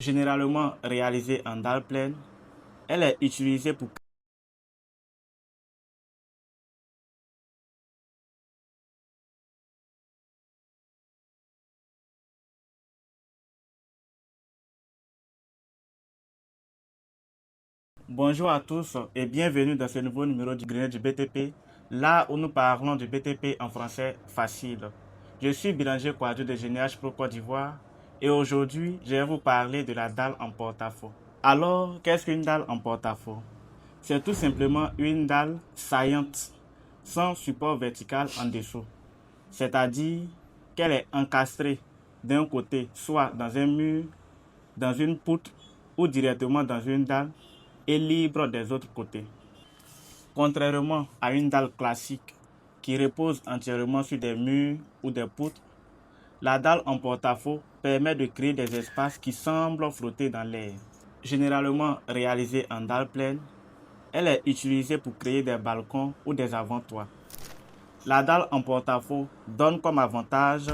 Généralement réalisée en dalle pleine, elle est utilisée pour Bonjour à tous et bienvenue dans ce nouveau numéro du Grenier du BTP, là où nous parlons du BTP en français facile. Je suis Bélanger Kouadjou de GNH Pro Côte d'Ivoire et aujourd'hui je vais vous parler de la dalle en porte-à-faux. Alors, qu'est-ce qu'une dalle en porte-à-faux? C'est tout simplement une dalle saillante, sans support vertical en dessous. C'est-à-dire qu'elle est encastrée d'un côté, soit dans un mur, dans une poutre ou directement dans une dalle et libre des autres côtés. Contrairement à une dalle classique qui repose entièrement sur des murs ou des poutres, la dalle en porte-à-faux permet de créer des espaces qui semblent flotter dans l'air. Généralement réalisée en dalle pleine, elle est utilisée pour créer des balcons ou des avant-toits. La dalle en porte-à-faux donne comme avantage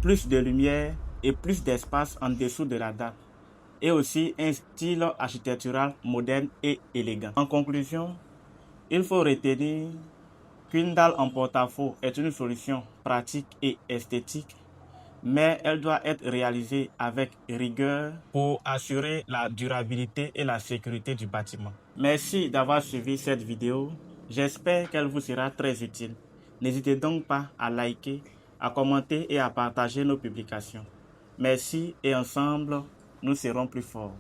plus de lumière et plus d'espace en dessous de la dalle, et aussi un style architectural moderne et élégant. En conclusion, il faut retenir qu'une dalle en porte-à-faux est une solution pratique et esthétique, mais elle doit être réalisée avec rigueur pour assurer la durabilité et la sécurité du bâtiment. Merci d'avoir suivi cette vidéo. J'espère qu'elle vous sera très utile. N'hésitez donc pas à liker, à commenter et à partager nos publications. Merci et ensemble, nous serons plus forts.